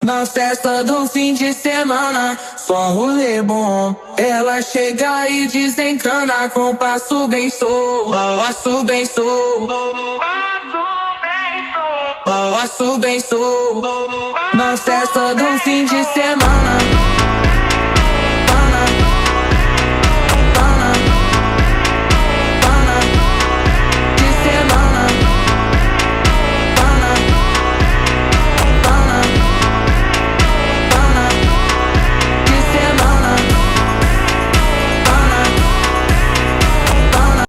Na festa do fim de semana, só rolê bom. Ela chega e desencana com passo bem solto, passo bem solto, passo bem solto. Na festa do fim de semana.